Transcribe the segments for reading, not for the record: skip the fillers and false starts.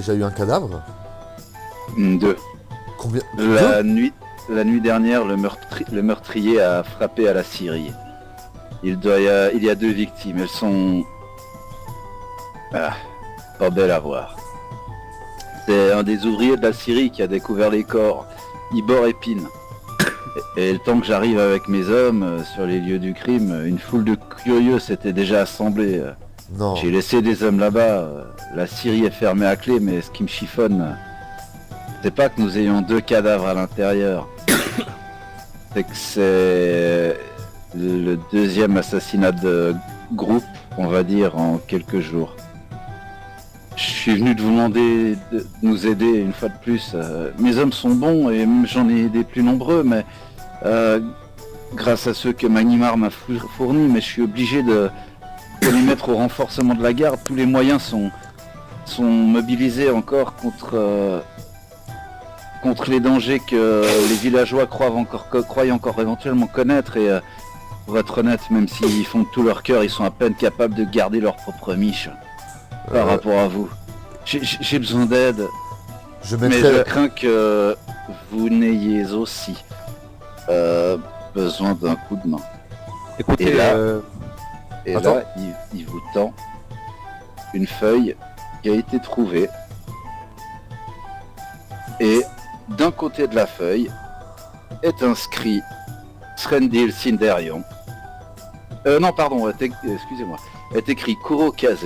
déjà eu un cadavre? 2. Combien? La nuit dernière, le meurtrier a frappé à la scierie. Il y a 2 victimes. Elles sont... pas belles à voir. C'est un des ouvriers de la scierie qui a découvert les corps, Ibor Épine. Et le temps que j'arrive avec mes hommes sur les lieux du crime, une foule de curieux s'était déjà assemblée. Non. J'ai laissé des hommes là-bas. La scierie est fermée à clé, mais ce qui me chiffonne, c'est pas que nous ayons 2 cadavres à l'intérieur. C'est que c'est le 2e assassinat de groupe, on va dire, en quelques jours. Je suis venu de vous demander de nous aider une fois de plus. Mes hommes sont bons et j'en ai des plus nombreux, mais grâce à ceux que Magnimar m'a fournis, mais je suis obligé de les mettre au renforcement de la garde. Tous les moyens sont mobilisés encore contre les dangers que les villageois croient encore éventuellement connaître. Et pour être honnête, même s'ils font de tout leur cœur, ils sont à peine capables de garder leur propre miche. Par rapport à vous. J'ai besoin d'aide, mais je crains que vous n'ayez aussi besoin d'un coup de main. Écoutez, et là, il vous tend une feuille qui a été trouvée. Et d'un côté de la feuille est inscrit Srendil Sinderion. Non, pardon, excusez-moi. Est écrit Kurokaze.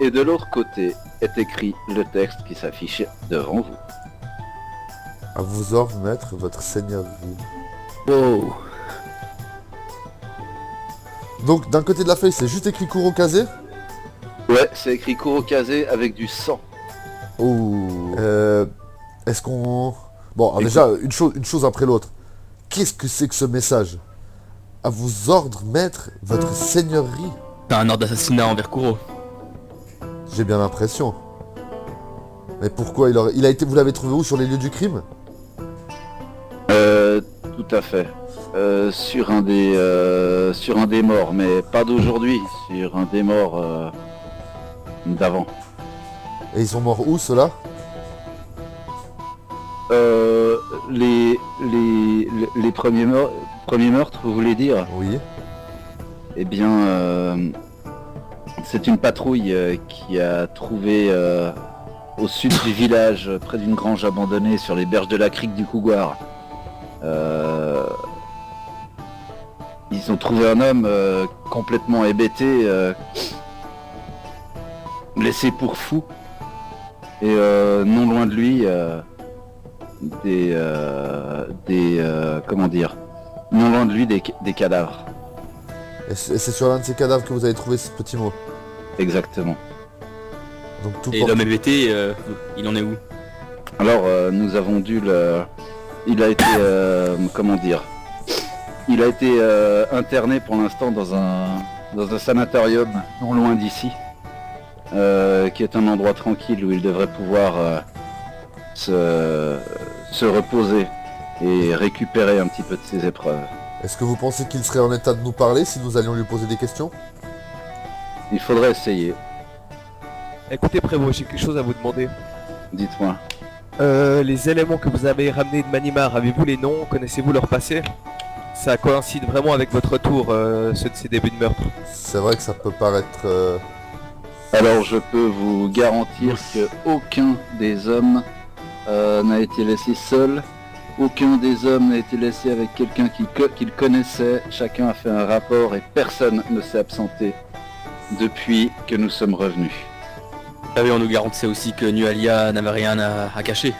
Et de l'autre côté est écrit le texte qui s'affiche devant vous. À vos ordres, maître, votre seigneurie. wow. Donc, d'un côté de la feuille, c'est juste écrit Kurokaze. Ouais, c'est écrit Kurokaze avec du sang. Oh. Est-ce qu'on... Bon, alors déjà, une chose après l'autre. Qu'est-ce que c'est que ce message? À vos ordres, maître, votre seigneurie. T'as un ordre d'assassinat envers Kuro. J'ai bien l'impression. Mais pourquoi il a été... Vous l'avez trouvé où? Sur les lieux du crime? Tout à fait. Sur un des morts, mais pas d'aujourd'hui. Sur un des morts d'avant. Et ils sont morts où, ceux-là? Les premiers meurtres, vous voulez dire? Oui. Eh bien, c'est une patrouille qui a trouvé au sud du village, près d'une grange abandonnée sur les berges de la crique du Cougoir. Ils ont trouvé un homme complètement hébété, laissé pour fou. Et non loin de lui, non loin de lui des cadavres. Et c'est sur l'un de ces cadavres que vous avez trouvé ce petit mot? Exactement. Donc tout Et l'homme hébété, il en est où? Alors nous avons dû il a été il a été interné pour l'instant dans un sanatorium non loin d'ici, qui est un endroit tranquille où il devrait pouvoir se reposer et récupérer un petit peu de ses épreuves. Est-ce que vous pensez qu'il serait en état de nous parler si nous allions lui poser des questions? Il faudrait essayer. Écoutez, Prévost, j'ai quelque chose à vous demander. Dites-moi. Les éléments que vous avez ramenés de Manimar, avez-vous les noms? Connaissez-vous leur passé? Ça coïncide vraiment avec votre retour, ceux de ces débuts de meurtre. C'est vrai que ça peut paraître... Alors je peux vous garantir que aucun des hommes n'a été laissé seul. Aucun des hommes n'a été laissé avec quelqu'un qu'il connaissait. Chacun a fait un rapport et personne ne s'est absenté depuis que nous sommes revenus. Ah oui, on nous garantissait aussi que Nualia n'avait rien à cacher.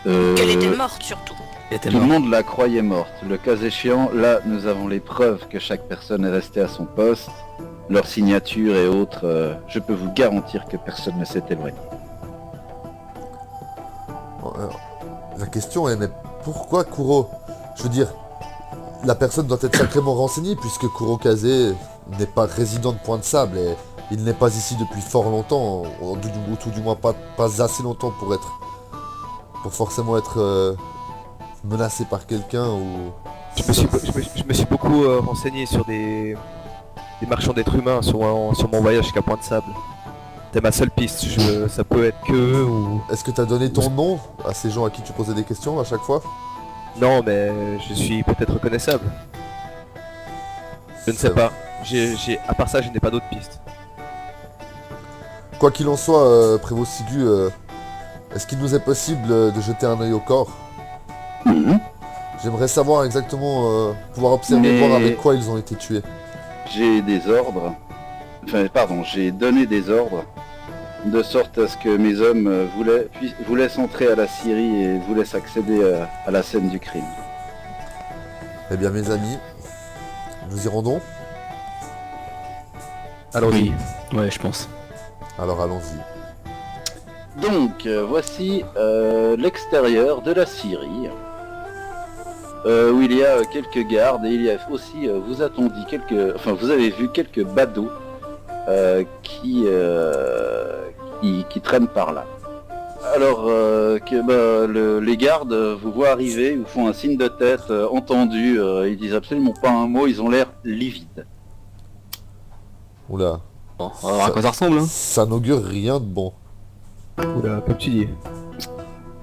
Qu'elle était morte surtout. Elle était Tout le morte. monde la croyait morte. Le cas échéant, là, nous avons les preuves que chaque personne est restée à son poste, leur signature et autres. Je peux vous garantir que personne ne s'est éloigné. La question est, mais pourquoi Kuro? Je veux dire, la personne doit être sacrément renseignée puisque Kurokaze n'est pas résident de Point-de-Sable et il n'est pas ici depuis fort longtemps, ou tout du moins pas assez longtemps pour forcément être menacé par quelqu'un ou... Je me suis beaucoup renseigné sur des marchands d'êtres humains sur mon voyage jusqu'à Point-de-Sable. T'es ma seule piste, ça peut être que eux ou... Est-ce que t'as donné ton nom à ces gens à qui tu posais des questions à chaque fois? Non, mais je suis peut-être reconnaissable. Je ne sais pas. À part ça, je n'ai pas d'autres pistes. Quoi qu'il en soit, Prévost Sigu, est-ce qu'il nous est possible de jeter un œil au corps? Mhm. J'aimerais savoir exactement, pouvoir observer, Mais- voir avec quoi ils ont été tués. J'ai des ordres. Enfin, pardon, j'ai donné des ordres. De sorte à ce que mes hommes vous laissent entrer à la Syrie et vous laissent accéder à la scène du crime. Eh bien, mes amis, nous y rendons? Allons-y. Oui, ouais, je pense. Alors allons-y. Donc, voici l'extérieur de la Syrie. Où il y a quelques gardes et il y a aussi, vous avez vu quelques badauds qui traînent par là. Alors les gardes vous voient arriver, vous font un signe de tête entendu, ils disent absolument pas un mot, ils ont l'air livides. Oula, Bon, on va voir à quoi ça ressemble. Hein. ça n'augure rien de bon. Oula, comme tu dis.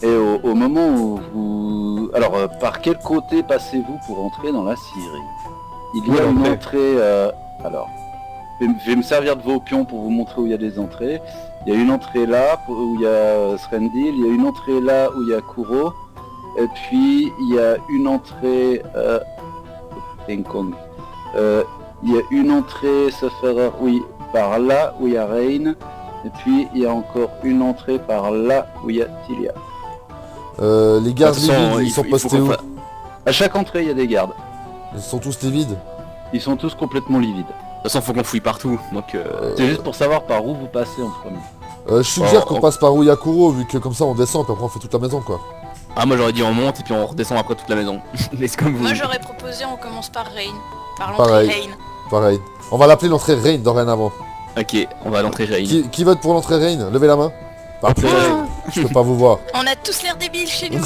Et au moment où vous... Alors, par quel côté passez-vous pour entrer dans la Syrie? Il y a une entrée... Alors, je vais me servir de vos pions pour vous montrer où il y a des entrées. Il y a une entrée là, où il y a Srendil. Il y a une entrée là, où il y a Kuro. Et puis, il y a une entrée... Tenkong. Il y a une entrée, sauf erreur, oui, par là, où il y a Rain. Et puis, il y a encore une entrée par là, où il y a Tilia. Les gardes De toute façon, livides, ils il sont faut postés qu'on où? fa- À chaque entrée, il y a des gardes. Ils sont tous livides? Ils sont tous complètement livides. De toute façon, faut qu'on fouille partout. Donc, C'est juste pour savoir par où vous passez en premier. Je suggère Oh, qu'on oh. passe par où il y a Kuro, vu que comme ça on descend, puis après on fait toute la maison, quoi. ah, moi j'aurais dit on monte et puis on redescend après toute la maison. Mais c'est comme vous. Moi j'aurais proposé on commence par Rain. Par Pareil. l'entrée Rain. Pareil. On va l'appeler l'entrée Rain dorénavant. Ok, on va à l'entrée Rain. Qui vote pour l'entrée Rain? Levez la main. Parfait. Je peux pas vous voir. On a tous l'air débiles chez nous.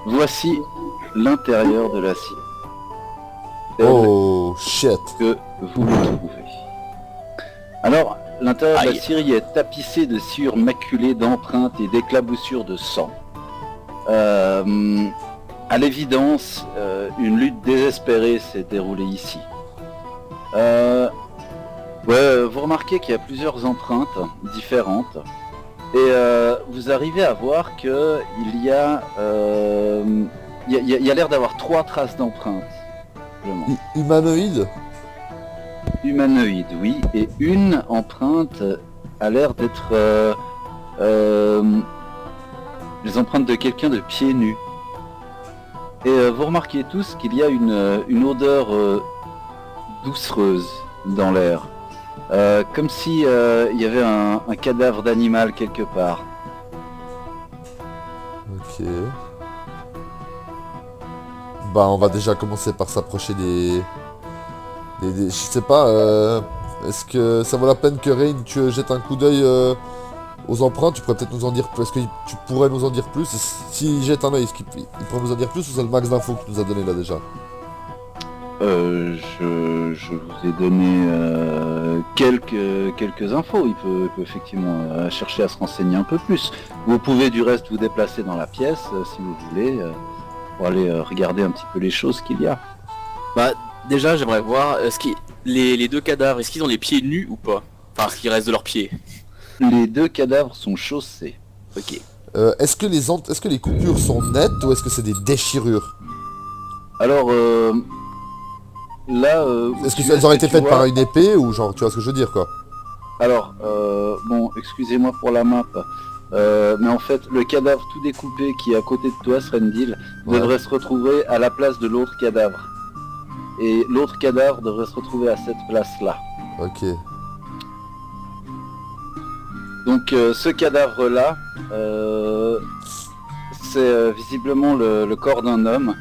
Voici l'intérieur de la Syrie. Oh shit. Que vous le trouvez. Alors, l'intérieur de la Aïe. Syrie est tapissé de sciures maculées d'empreintes et d'éclaboussures de sang. À l'évidence, une lutte désespérée s'est déroulée ici. Vous remarquez qu'il y a plusieurs empreintes différentes et vous arrivez à voir que il y a l'air d'avoir 3 traces d'empreintes. simplement. Humanoïde? Humanoïde, oui, et une empreinte a l'air d'être les empreintes de quelqu'un de pieds nus. Et vous remarquez tous qu'il y a une odeur doucereuse dans l'air. Comme si il y avait un cadavre d'animal quelque part. Ok. Bah on va déjà commencer par s'approcher des... Je sais pas, est-ce que ça vaut la peine que Rain, tu jettes un coup d'œil aux empreintes? Tu pourrais peut-être nous en dire plus, est-ce que tu pourrais nous en dire plus? S'il jette un œil, est-ce qu'il pourrait nous en dire plus ou c'est le max d'infos que tu nous as donné là déjà? Je vous ai donné quelques infos. Il peut effectivement chercher à se renseigner un peu plus. Vous pouvez du reste vous déplacer dans la pièce si vous voulez pour aller regarder un petit peu les choses qu'il y a. Bah, déjà, j'aimerais voir, les deux cadavres, est-ce qu'ils ont les pieds nus ou pas? Enfin, ce qui reste de leurs pieds. Les deux cadavres sont chaussés. Ok. Est-ce que les coupures sont nettes ou est-ce que c'est des déchirures? Alors là, Est-ce que elles auraient été faites par une épée ou genre, tu vois ce que je veux dire quoi? Alors, bon, excusez-moi pour la map, mais en fait, le cadavre tout découpé qui est à côté de toi, Srendil, Ouais. devrait se retrouver à la place de l'autre cadavre. Et l'autre cadavre devrait se retrouver à cette place-là. Ok. Donc, ce cadavre-là, c'est visiblement le corps d'un homme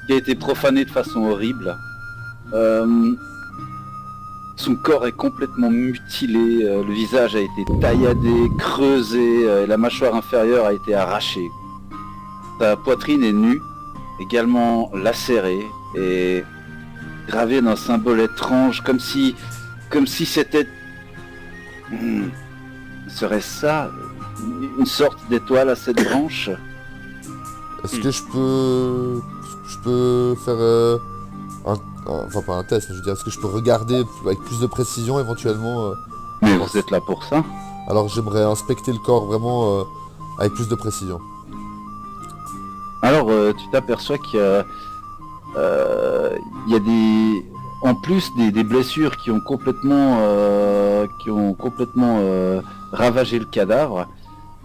qui a été profané de façon horrible. Son corps est complètement mutilé, le visage a été tailladé, creusé, et la mâchoire inférieure a été arrachée. Sa poitrine est nue, également lacérée et gravée d'un symbole étrange, comme si c'était Serait ça une sorte d'étoile à 7 branches? Est-ce que je peux faire enfin pas un test, mais je veux dire, est-ce que je peux regarder avec plus de précision éventuellement Mais vous êtes là pour ça? Alors j'aimerais inspecter le corps vraiment avec plus de précision. Alors tu t'aperçois qu'il y a, il y a des... En plus des blessures qui ont complètement ravagé le cadavre,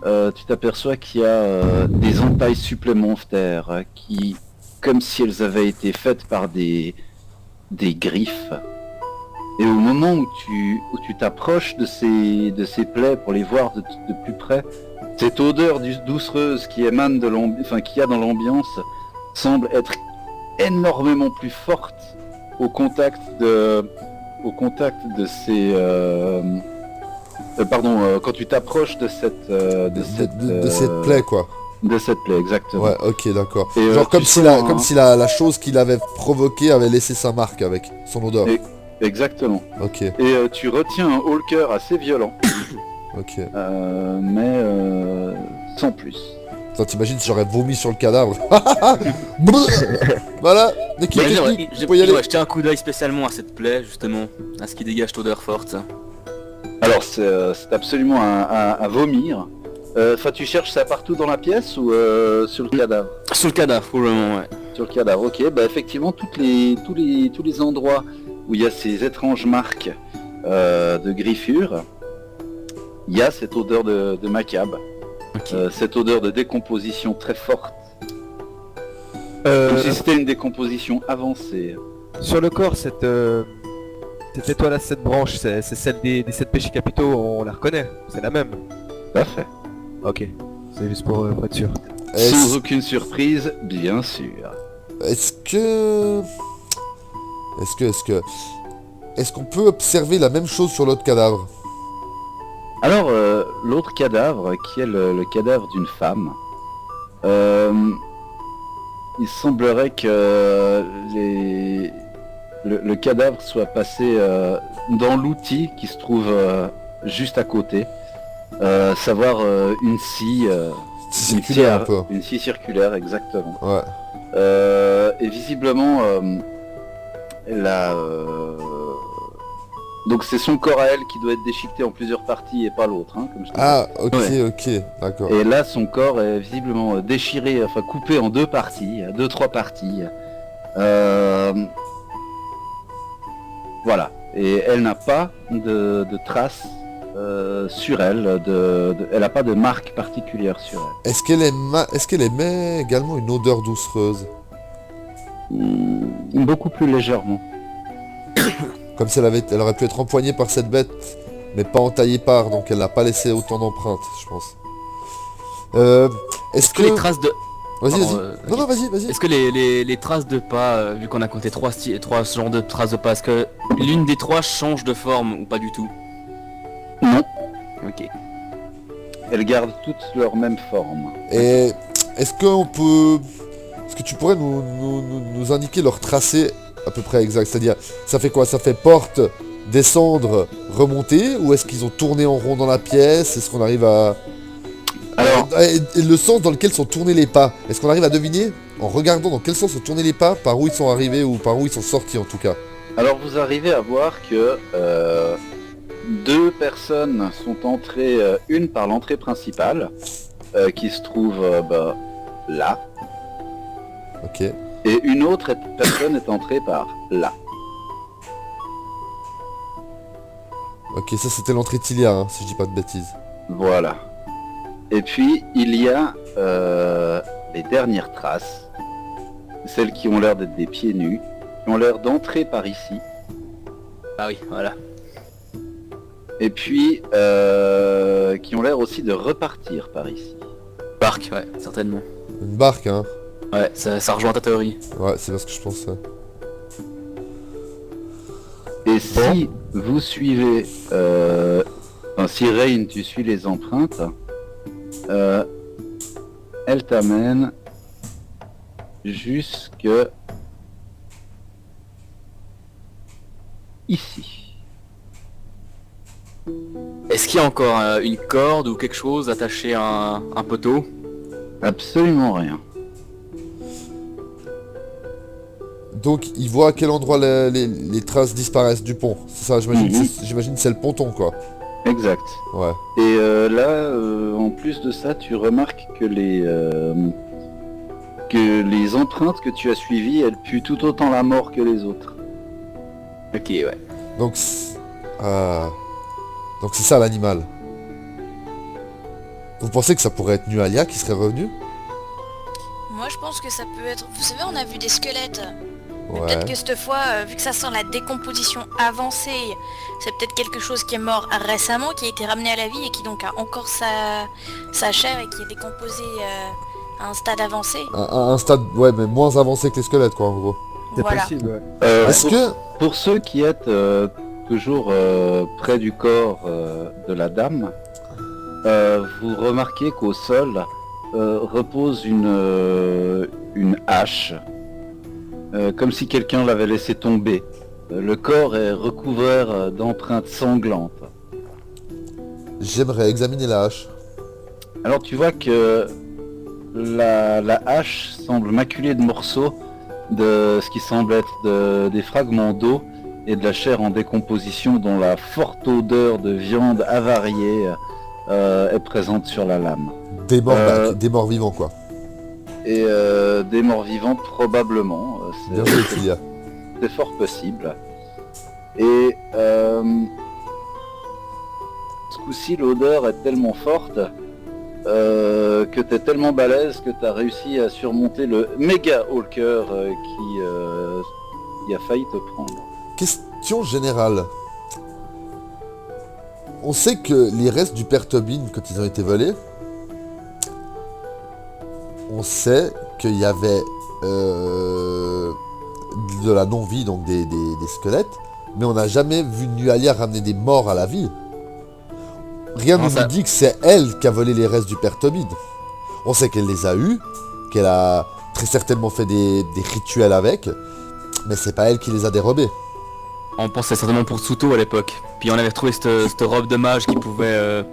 tu t'aperçois qu'il y a des entailles supplémentaires qui, comme si elles avaient été faites par des griffes. Et au moment où tu t'approches de ces plaies pour les voir de plus près, cette odeur doucereuse qui émane qu'il y a dans l'ambiance semble être énormément plus forte au contact de ces quand tu t'approches de cette plaie quoi. De cette plaie, exactement. Ouais, ok, d'accord. Et, Genre comme si sens, la chose qui l'avait provoqué avait laissé sa marque avec son odeur. Exactement. Ok, Et tu retiens un haut le cœur assez violent, ok. mais sans plus. Attends, t'imagines si j'aurais vomi sur le cadavre. Voilà, l'équipe Ouais, technique, j'ai vous pouvez y aller. jeté un coup d'œil spécialement à cette plaie, justement, à ce qui dégage cette odeur forte. Alors c'est absolument à vomir. Enfin, tu cherches ça partout dans la pièce ou sur le cadavre? Sur le cadavre, pour le moment, ouais. Sur le cadavre, ok. Bah effectivement, tous les endroits où il y a ces étranges marques de griffures, il y a cette odeur de macabre. Ok. Cette odeur de décomposition très forte. Comme si c'était une décomposition avancée. Sur le corps, cette étoile à 7 branches, c'est celle des 7 péchés capitaux, on la reconnaît, c'est la même. Tout à fait. Ok, c'est juste pour être sûr. Sans aucune surprise, bien sûr. Est-ce qu'on peut observer la même chose sur l'autre cadavre? Alors, l'autre cadavre, qui est le cadavre d'une femme, il semblerait que le cadavre soit passé dans l'outil qui se trouve juste à côté, savoir une scie Circulaire un peu. une scie circulaire, exactement. Ouais. Et visiblement, donc c'est son corps à elle qui doit être déchiqueté en plusieurs parties et pas l'autre, hein, comme je te dis. Ah, ok, Ouais. ok, d'accord. Et là, son corps est visiblement déchiré, enfin coupé en 2 3 parties. Voilà. Et elle n'a pas de traces sur elle, elle n'a pas de marque particulière sur elle. Est-ce qu'elle émet également une odeur doucereuse? Beaucoup plus légèrement. Comme si elle aurait pu être empoignée par cette bête, mais pas entaillée par, donc elle n'a pas laissé autant d'empreintes, je pense. Est-ce Est-ce que les traces de... Vas-y, Pardon, vas-y. Non, vas-y. Est-ce que les traces de pas, vu qu'on a compté 3 genres de traces de pas, est-ce que l'une des 3 change de forme ou pas du tout? Non. Ok. Elles gardent toutes leur même forme. Et est-ce que tu pourrais nous indiquer leur tracé à peu près exact? C'est-à-dire, ça fait quoi? Ça fait porte, descendre, remonter? Ou est-ce qu'ils ont tourné en rond dans la pièce? Est-ce qu'on arrive à... Alors, Et le sens dans lequel sont tournés les pas, est-ce qu'on arrive à deviner, en regardant dans quel sens sont tournés les pas, par où ils sont arrivés ou par où ils sont sortis en tout cas? alors vous arrivez à voir que 2 personnes sont entrées, une par l'entrée principale, qui se trouve là, Ok. et une autre personne est entrée par là. Ok, ça c'était l'entrée Tilia, hein, si je dis pas de bêtises. Voilà. Et puis il y a les dernières traces, celles qui ont l'air d'être des pieds nus, qui ont l'air d'entrer par ici, Ah oui, voilà. et puis qui ont l'air aussi de repartir par ici. Barque, ouais, certainement. Une barque, hein. Ouais, ça rejoint ta théorie. Ouais, c'est bien ce que je pensais. Et si vous suivez, si Rain, tu suis les empreintes, elle t'amène jusque ici. Est-ce qu'il y a encore une corde ou quelque chose attaché à un poteau? Absolument rien. Donc il voit à quel endroit les traces disparaissent du pont. C'est ça, j'imagine. Mhm. J'imagine c'est le ponton quoi. Exact. Ouais. Et là, en plus de ça, tu remarques que les empreintes que tu as suivies, elles puent tout autant la mort que les autres. Ok, ouais. Donc c'est ça l'animal. Vous pensez que ça pourrait être Nualia qui serait revenu? Moi, je pense que ça peut être... Vous savez, on a vu des squelettes. Mais Ouais. peut-être que cette fois, vu que ça sent la décomposition avancée, c'est peut-être quelque chose qui est mort récemment, qui a été ramené à la vie et qui donc a encore sa chair et qui est décomposé à un stade avancé. Un stade, ouais, mais moins avancé que les squelettes quoi en gros. C'est Voilà. possible, ouais. Est-ce que... Pour ceux qui êtes toujours près du corps de la dame, vous remarquez qu'au sol repose une hache, comme si quelqu'un l'avait laissé tomber. Le corps est recouvert d'empreintes sanglantes. J'aimerais examiner la hache. Alors tu vois que la hache semble maculée de morceaux de ce qui semble être des fragments d'eau et de la chair en décomposition dont la forte odeur de viande avariée est présente sur la lame. Des morts vivants quoi. Et des morts vivants probablement. Bien joué Tilia. C'est fort possible. Et ce coup-ci l'odeur est tellement forte que t'es tellement balèze que t'as réussi à surmonter le méga Hulker qui a failli te prendre. Question générale. On sait que les restes du père Tobin, quand ils ont été volés, on sait qu'il y avait de la non-vie, donc des squelettes, mais on n'a jamais vu Nualia ramener des morts à la vie. Rien ne Non, nous ça- dit que c'est elle qui a volé les restes du père Tobin. On sait qu'elle les a eus, qu'elle a très certainement fait des rituels avec, mais c'est pas elle qui les a dérobés. On pensait certainement pour Tsuto à l'époque. Puis on avait retrouvé cette robe de mage qui pouvait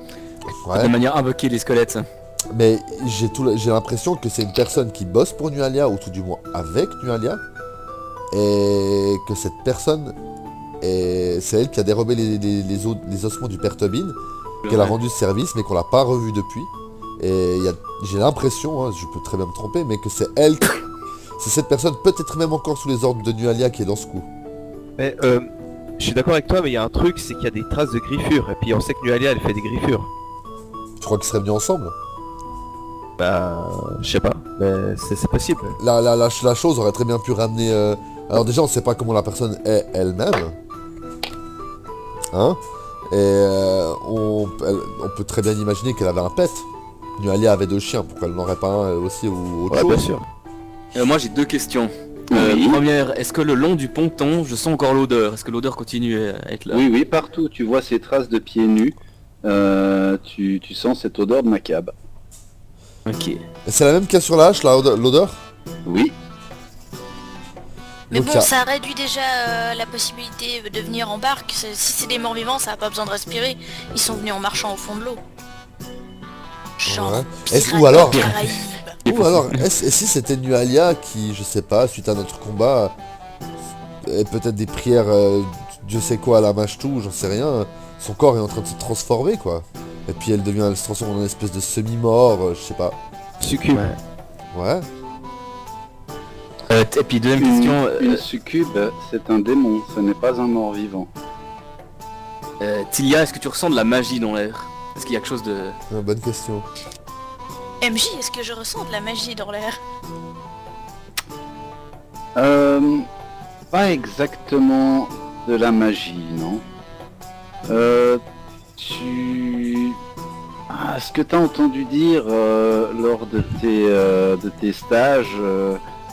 Ouais. de manière invoquer les squelettes. Mais j'ai l'impression que c'est une personne qui bosse pour Nualia, ou tout du moins avec Nualia, et que cette personne, c'est elle qui a dérobé les ossements du père Tobin, qu'elle a Ouais. rendu service, mais qu'on l'a pas revu depuis. Et j'ai l'impression, hein, je peux très bien me tromper, mais que c'est elle, c'est cette personne, peut-être même encore sous les ordres de Nualia, qui est dans ce coup. Mais je suis d'accord avec toi, mais il y a un truc, c'est qu'il y a des traces de griffures. Et puis on sait que Nualia, elle fait des griffures. Tu crois qu'ils seraient venus ensemble? Bah, je sais pas, mais c'est possible. La chose aurait très bien pu ramener... Alors déjà, on sait pas comment la personne est elle-même. Hein? Et on peut très bien imaginer qu'elle avait un pet. Nualia avait 2 chiens, pourquoi elle n'aurait pas un elle aussi ou autre Ouais, chose? bien sûr. Moi j'ai 2 questions. Oui. Première, est-ce que le long du ponton, je sens encore l'odeur? Est-ce que l'odeur continue à être là? Oui, partout tu vois ces traces de pieds nus. Tu sens cette odeur de macabre. Ok. Et c'est la même qu'il y a sur la hache, l'odeur? Oui, Mais Donc, bon, il y a- ça réduit déjà la possibilité de venir en barque. Si c'est des morts vivants, ça n'a pas besoin de respirer. Ils sont venus en marchant au fond de l'eau. Genre, Ouais. pirates Ou alors- des Caraïbes. Ou alors, et si c'était Nualia qui, je sais pas, suite à notre combat, et peut-être des prières, Dieu sait quoi, à la mâche-tout, j'en sais rien, son corps est en train de se transformer, quoi. Et puis elle se transforme en une espèce de semi-mort, je sais pas. Succube. Ouais. Et puis deuxième question, une succube, c'est un démon, ce n'est pas un mort-vivant. Tilia, est-ce que tu ressens de la magie dans l'air? Est-ce qu'il y a quelque chose de... Bonne question. MJ, est-ce que je ressens de la magie dans l'air? Pas exactement de la magie, non. Ce que tu as entendu dire lors de tes stages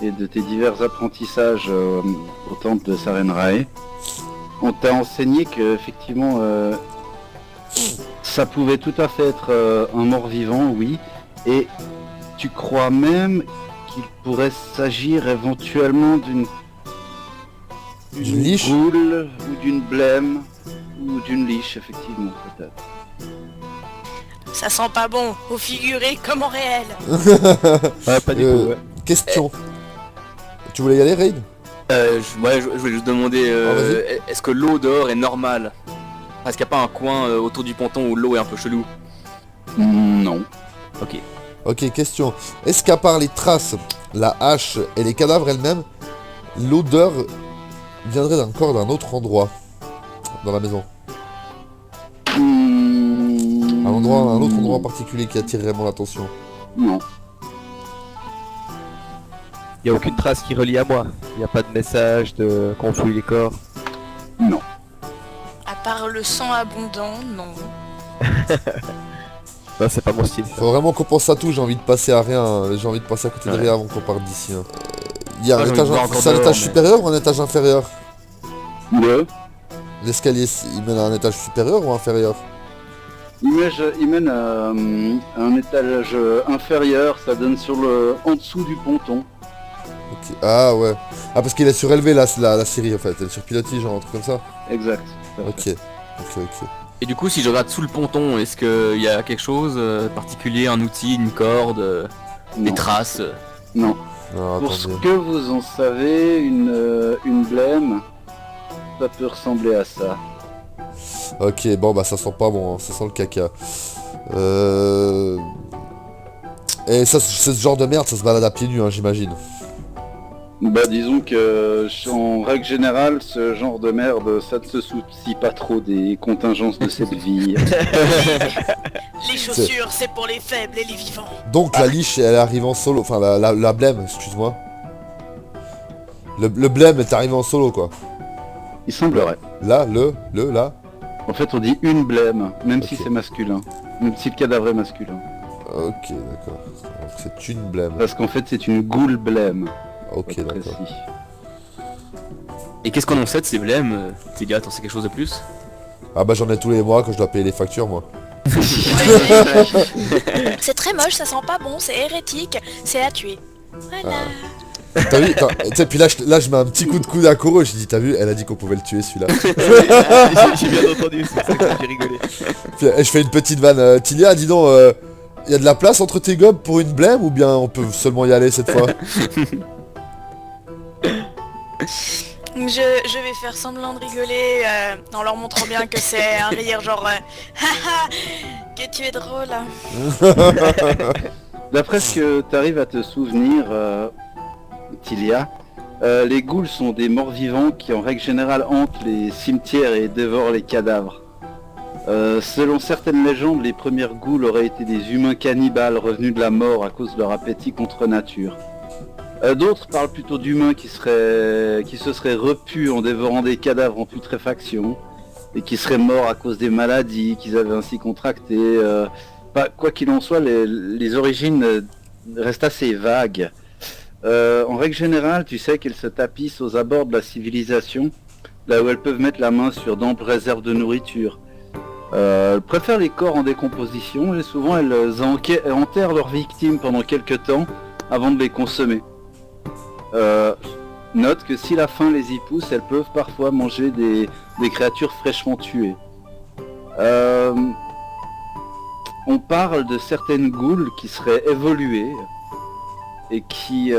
et de tes divers apprentissages au temple de Sarenrae, on t'a enseigné que effectivement ça pouvait tout à fait être un mort-vivant, oui, et tu crois même qu'il pourrait s'agir éventuellement d'une D'une liche goule ou d'une blême ou d'une liche, effectivement, peut-être. Ça sent pas bon, au figuré comme en réel. Ouais, pas du tout, ouais. Question. Tu voulais y aller, Raid? Je voulais juste demander, vas-y. est-ce que l'eau dehors est normale? Est-ce qu'il n'y a pas un coin autour du ponton où l'eau est un peu chelou? Non. Ok. Ok, question. Est-ce qu'à part les traces, la hache et les cadavres elles-mêmes, l'odeur viendrait d'un corps d'un autre endroit dans la maison? Un autre endroit en particulier qui attirerait mon attention. Non. Y a aucune trace qui relie à moi. Y a pas de message de qu'on fouille les corps. Non. À part le sang abondant, non. Non, c'est pas mon style. Faut vraiment qu'on pense à tout, j'ai envie de passer à rien, j'ai envie de passer à côté de Ouais. rien avant qu'on parte d'ici. Hein. Il y a Moi, un j'ai étage, envie de voir encore c'est un dehors, étage mais- supérieur ou un étage inférieur? Le L'escalier, il mène à un étage supérieur ou inférieur? il mène à un étage inférieur, ça donne sur le en dessous du ponton. Ok. Ah ouais. Ah parce qu'il est surélevé la série en fait, elle est sur pilotis genre un truc comme ça. Exact. Ok. Ok. Et du coup, si je regarde sous le ponton, est-ce qu'il y a quelque chose de particulier, un outil, une corde, des Non. traces Non. Non, Pour ce attendez. que vous en savez, une blême, ça peut ressembler à ça. Ok, bon bah ça sent pas bon, hein, ça sent le caca. Et ça, c'est ce genre de merde, ça se balade à pieds nus, hein, j'imagine. Bah disons que en règle générale, ce genre de merde, ça ne se soucie pas trop des contingences de cette vie. Les chaussures, c'est pour les faibles et les vivants. Donc la liche, elle arrive en solo, enfin la blême, excuse-moi. Le blême est arrivé en solo quoi. Il semblerait. Là, là. En fait, on dit une blême, même si Ok. c'est masculin. Même si le cadavre est masculin. Ok, d'accord. Donc c'est une blême. Parce qu'en fait, c'est une goule blême. Ok, pour être d'accord. précis. Et qu'est-ce qu'on en sait de ces blêmes? Télia, t'en sais quelque chose de plus? Ah bah j'en ai tous les mois quand je dois payer les factures moi. C'est très moche, ça sent pas bon, c'est hérétique, c'est à tuer. Voilà. T'as vu, tu sais, puis là je mets un petit coup de coude à Koro, j'ai dit t'as vu, elle a dit qu'on pouvait le tuer celui-là. J'ai bien entendu, c'est ça que j'ai rigolé. Puis, je fais une petite vanne, Tilia, dis donc, y a de la place entre tes gobes pour une blême ou bien on peut seulement y aller cette fois? Je vais faire semblant de rigoler en leur montrant bien que c'est un rire genre haha, que tu es drôle. D'après ce que tu arrives à te souvenir, Tilia, les ghouls sont des morts vivants qui en règle générale hantent les cimetières et dévorent les cadavres. Selon certaines légendes, les premières ghouls auraient été des humains cannibales revenus de la mort à cause de leur appétit contre nature. D'autres parlent plutôt d'humains qui se seraient repus en dévorant des cadavres en putréfaction et qui seraient morts à cause des maladies qu'ils avaient ainsi contractées. Quoi qu'il en soit, les origines restent assez vagues. En règle générale, tu sais qu'elles se tapissent aux abords de la civilisation, là où elles peuvent mettre la main sur d'amples réserves de nourriture. Elles préfèrent les corps en décomposition et souvent elles enterrent leurs victimes pendant quelques temps avant de les consommer. Note que si la faim les y pousse, elles peuvent parfois manger des créatures fraîchement tuées. On parle de certaines ghouls qui seraient évoluées et qui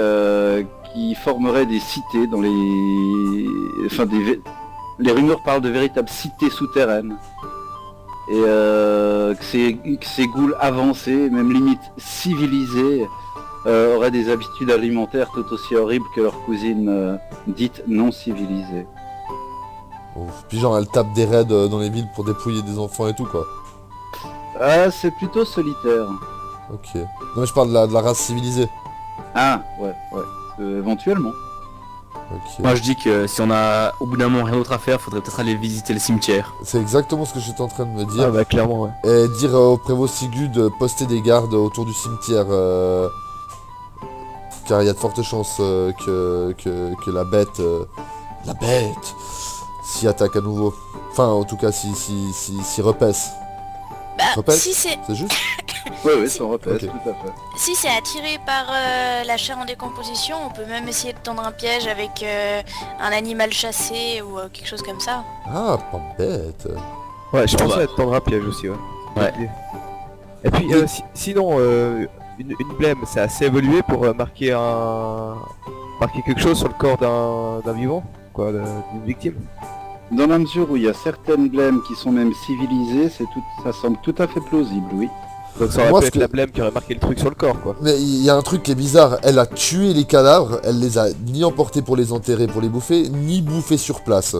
formeraient des cités dans les... Enfin, les rumeurs parlent de véritables cités souterraines. Et que ces ghouls avancés, même limite civilisés, auraient des habitudes alimentaires tout aussi horribles que leurs cousines dites non civilisées. Ouf. Puis genre elle tape des raids dans les villes pour dépouiller des enfants et tout quoi. C'est plutôt solitaire. Ok. Non mais je parle de la race civilisée. Ah, ouais. Éventuellement. Ok. Moi je dis que si on a au bout d'un moment rien d'autre à faire, faudrait peut-être aller visiter le cimetière. C'est exactement ce que j'étais en train de me dire. Ah bah clairement, ouais. Et dire au prévôt Sigu de poster des gardes autour du cimetière. Car il y a de fortes chances que la bête s'y attaque à nouveau. Enfin en tout cas s'y repaisse. Bah, Repète. si c'est C'est juste? Oui, sans repère, Ok. tout à fait. si c'est attiré par la chair en décomposition, on peut même essayer de tendre un piège avec un animal chassé ou quelque chose comme ça. Ah, pas bête. Ouais, je Bon, pensais bah. à te tendre un piège aussi, ouais. Ouais. Et puis sinon, une blême, c'est assez évolué pour marquer quelque chose sur le corps d'un vivant, quoi, d'une victime. Dans la mesure où il y a certaines blêmes qui sont même civilisées, ça semble tout à fait plausible, oui. Donc ça aurait Moi, pu ce être que- la blême qui aurait marqué le truc sur le corps, quoi. Mais il y a un truc qui est bizarre, elle a tué les cadavres, elle les a ni emportés pour les enterrer, pour les bouffer, ni bouffés sur place.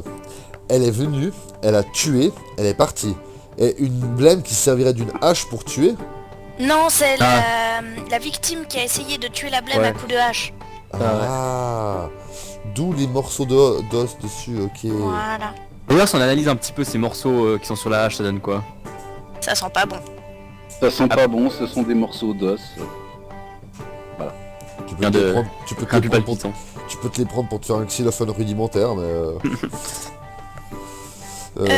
Elle est venue, elle a tué, elle est partie. Et une blême qui servirait d'une hache pour tuer. Non, c'est la victime qui a essayé de tuer la blême Ouais. à coups de hache. Ah, d'où les morceaux d'os dessus, ok. Voilà. D'ailleurs, si on analyse un petit peu ces morceaux qui sont sur la hache, ça donne quoi? Ça sent pas bon. Ça sent pas bon, ce sont des morceaux d'os. Tu peux Rien te les de- prendre, tu peux te Un les plus prendre pour, palpitant. tu peux te les prendre pour te faire un xylophone rudimentaire, mais...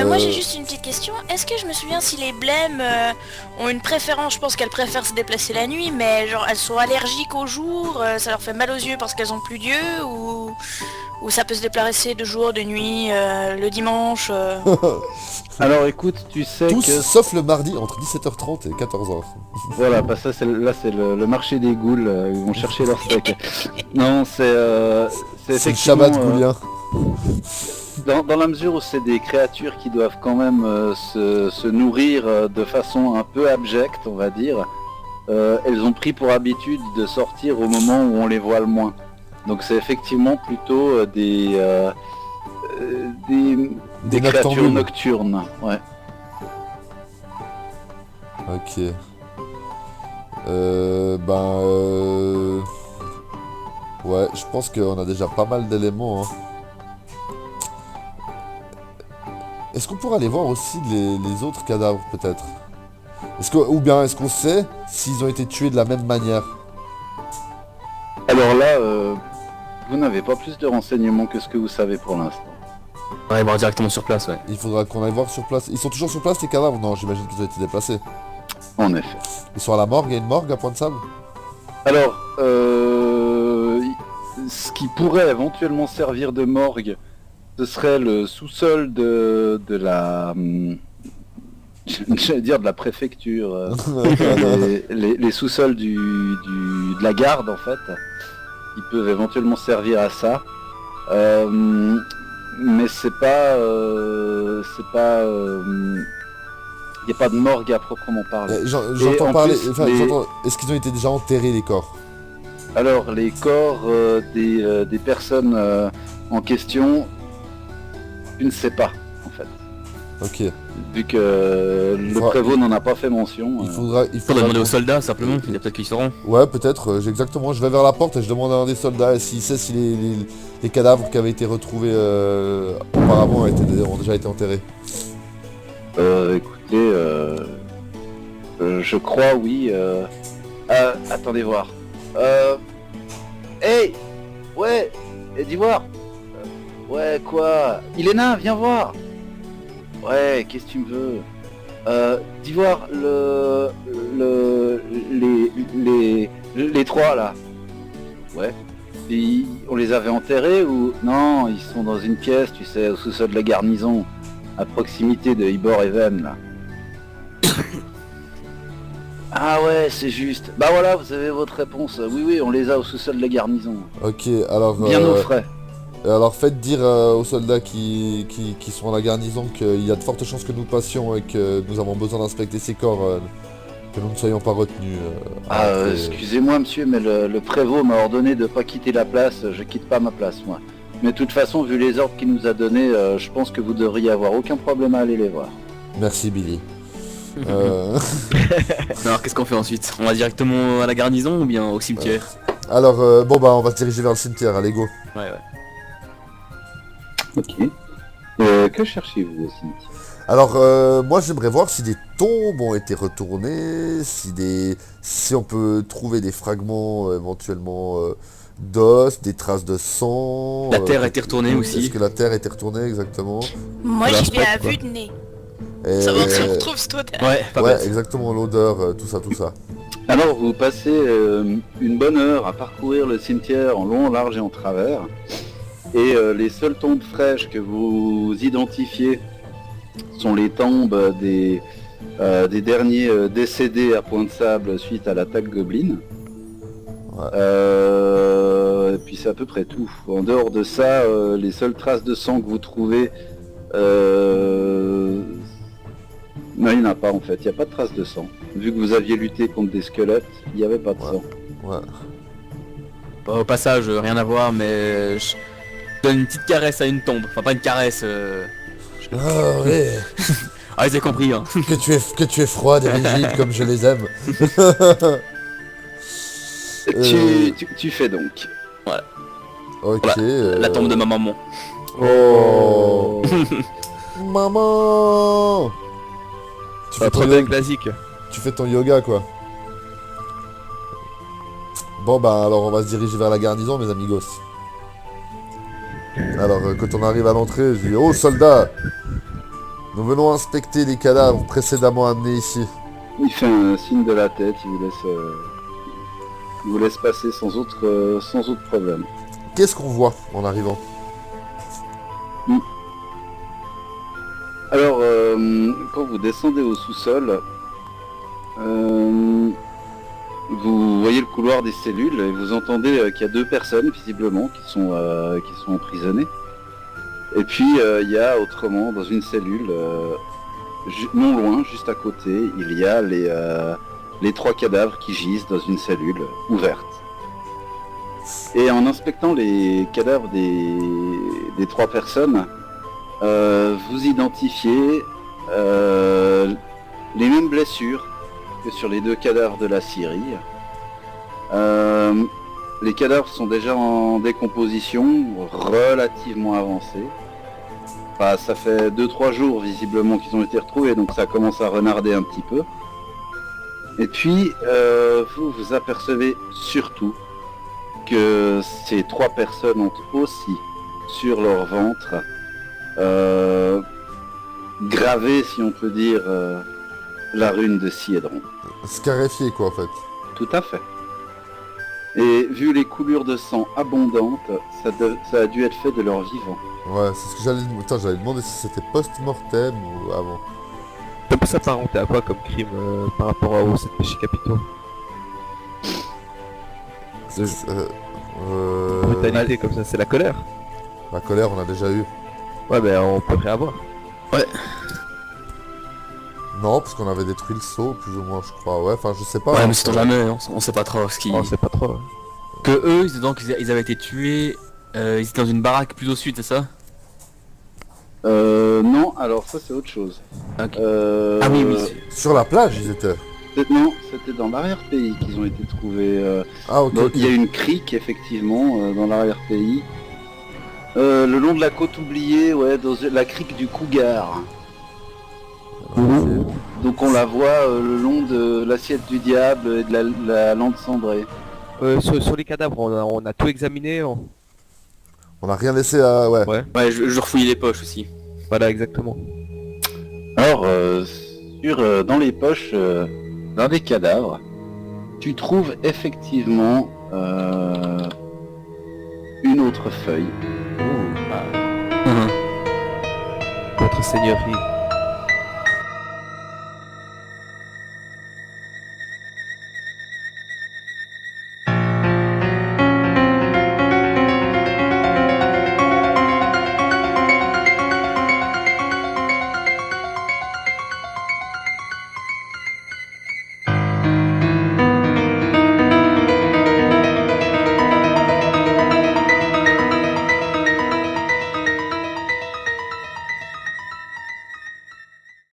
Moi j'ai juste une petite question. Est-ce que je me souviens si les blêmes ont une préférence? Je pense qu'elles préfèrent se déplacer la nuit, mais genre elles sont allergiques au jour, ça leur fait mal aux yeux parce qu'elles ont plus d'yeux, ou ça peut se déplacer de jour, de nuit, le dimanche. Alors écoute, tu sais Tous, que... sauf le mardi, entre 17h30 et 14h. Voilà, bah ça c'est le marché des ghouls, ils vont chercher leur steak. Non, c'est C'est le effectivement... Shabbat goulien. Dans la mesure où c'est des créatures qui doivent quand même se nourrir de façon un peu abjecte, on va dire, elles ont pris pour habitude de sortir au moment où on les voit le moins. Donc c'est effectivement plutôt des Des créatures noctambules. nocturnes. Ouais. Ok. Ouais, je pense qu'on a déjà pas mal d'éléments. Hein. Est-ce qu'on pourra aller voir aussi les autres cadavres, peut-être? Ou bien est-ce qu'on sait s'ils ont été tués de la même manière? Alors là, vous n'avez pas plus de renseignements que ce que vous savez pour l'instant. On va aller voir directement sur place, ouais. Il faudra qu'on aille voir sur place. Ils sont toujours sur place, les cadavres? Non, j'imagine qu'ils ont été déplacés. En effet. Ils sont à la morgue, il y a une morgue à Pointe-Sable? Alors, ce qui pourrait éventuellement servir de morgue, ce serait le sous-sol de la... j'allais dire de la préfecture. Les sous-sols de la garde, en fait. Ils peuvent éventuellement servir à ça. Mais c'est pas... il n'y a pas de morgue à proprement parler. J'entends en parler... plus, Enfin, les- est-ce qu'ils ont été déjà enterrés, les corps? Alors, les corps des personnes en question, tu ne sais pas, en fait. Ok. Vu que le faudra- prévôt n'en a pas fait mention. Il faudra Faudrait demander aux qu'on- soldats simplement, il y a peut-être qu'ils sauront. Ouais, peut-être, exactement. Je vais vers la porte et je demande à un des soldats s'il sait si les cadavres qui avaient été retrouvés auparavant ont déjà été enterrés. Écoutez, je crois, oui. Attendez voir. Hey, ouais, d'Ivoire. Ouais, quoi? Iléna, viens voir. Ouais, qu'est-ce que tu me veux? D'Ivoire, les trois là. Ouais. On les avait enterrés ou non? Ils sont dans une pièce, tu sais, au sous-sol de la garnison, à proximité de Ibor Even là. Ah ouais, c'est juste. Bah voilà, vous avez votre réponse. Oui, on les a au sous-sol de la garnison. Ok, alors... Bien au frais. Alors faites dire aux soldats qui sont à la garnison qu'il y a de fortes chances que nous passions et que nous avons besoin d'inspecter ces corps, que nous ne soyons pas retenus. Après- Excusez-moi monsieur, mais le prévôt m'a ordonné de pas quitter la place. Je quitte pas ma place, moi. Mais de toute façon, vu les ordres qu'il nous a donnés, je pense que vous devriez avoir aucun problème à aller les voir. Merci Billy. Alors qu'est-ce qu'on fait ensuite? On va directement à la garnison ou bien au cimetière? Alors, on va se diriger vers le cimetière, allez go. Ouais. Ok. Que cherchez-vous au cimetière? Alors, moi j'aimerais voir si des tombes ont été retournées, si on peut trouver des fragments éventuellement d'os, des traces de sang. La terre a été retournée aussi. Est-ce que la terre a été retournée exactement? Moi Voilà, j'y vais à c'est quoi. vue de nez. Et- Savoir si on retrouve cette odeur. Ouais, pas Ouais, bête. exactement, l'odeur, tout ça. Alors, vous passez une bonne heure à parcourir le cimetière en long, en large et en travers. Et les seules tombes fraîches que vous identifiez sont les tombes des derniers décédés à Point de Sable suite à l'attaque Goblin. Ouais. Et puis c'est à peu près tout. En dehors de ça, les seules traces de sang que vous trouvez, non, il n'y en a pas en fait. Il n'y a pas de traces de sang. Vu que vous aviez lutté contre des squelettes, il n'y avait pas de sang. Ouais. Au passage, rien à voir, mais je donne une petite caresse à une tombe. Enfin, pas une caresse. Ah ouais. Ah, ils ont compris, hein. que tu es froide et rigide comme je les aime. Tu fais donc. Ok. La tombe de ma maman. Oh. Maman. Tu fais, Pas ton trop bien yoga, classique. tu fais ton yoga quoi. Bon bah alors on va se diriger vers la garnison mes amigos. Alors quand on arrive à l'entrée, je dis oh soldats, nous venons inspecter les cadavres précédemment amenés ici. Il fait un signe de la tête, il vous laisse passer sans autre problème. Qu'est-ce qu'on voit en arrivant? Alors, quand vous descendez au sous-sol, vous voyez le couloir des cellules et vous entendez qu'il y a 2 personnes visiblement qui sont emprisonnées. Et puis il y a autrement dans une cellule, non loin, juste à côté, il y a les 3 cadavres qui gisent dans une cellule ouverte. Et en inspectant les cadavres des 3 personnes, vous identifiez les mêmes blessures que sur les 2 cadavres de la Syrie. Les cadavres sont déjà en décomposition relativement avancée. Enfin, ça fait 2-3 jours visiblement qu'ils ont été retrouvés, donc ça commence à renarder un petit peu. Et puis vous apercevez surtout que ces 3 personnes ont aussi sur leur ventre gravé, si on peut dire, la rune de Siedron. Scarifié quoi en fait. Tout à fait. Et vu les coulures de sang abondantes, ça a dû être fait de leur vivant. Ouais, c'est ce que j'allais demander si c'était post-mortem ou avant. Ça peut s'apparenter à quoi comme crime par rapport aux 7 péchés capitaux? Brutalité comme ça, c'est la colère. La colère on a déjà eu. Ouais, mais on peut réavoir. Non, parce qu'on avait détruit le sceau, plus ou moins, je crois. Ouais, enfin, je sais pas. Ouais, hein, mais c'est jamais, on sait pas trop ce qui... On sait pas trop. Que eux, donc ils avaient été tués, ils étaient dans une baraque plus au sud, c'est ça? Non, alors ça c'est autre chose. Ok. Ah oui, oui. Sur la plage, ils étaient. Non, c'était dans l'arrière-pays qu'ils ont été trouvés. Ah, ok. Il y a une crique, effectivement, dans l'arrière-pays. Le long de la côte oubliée, ouais, dans la crique du Cougar. Donc on la voit le long de l'assiette du diable et de la lampe cendrée. Sur les cadavres, on a tout examiné. On a rien laissé à... Ouais. Ouais, je refouillais les poches aussi. Voilà, exactement. Alors, dans les poches d'un des cadavres, tu trouves effectivement une autre feuille. Votre seigneurie.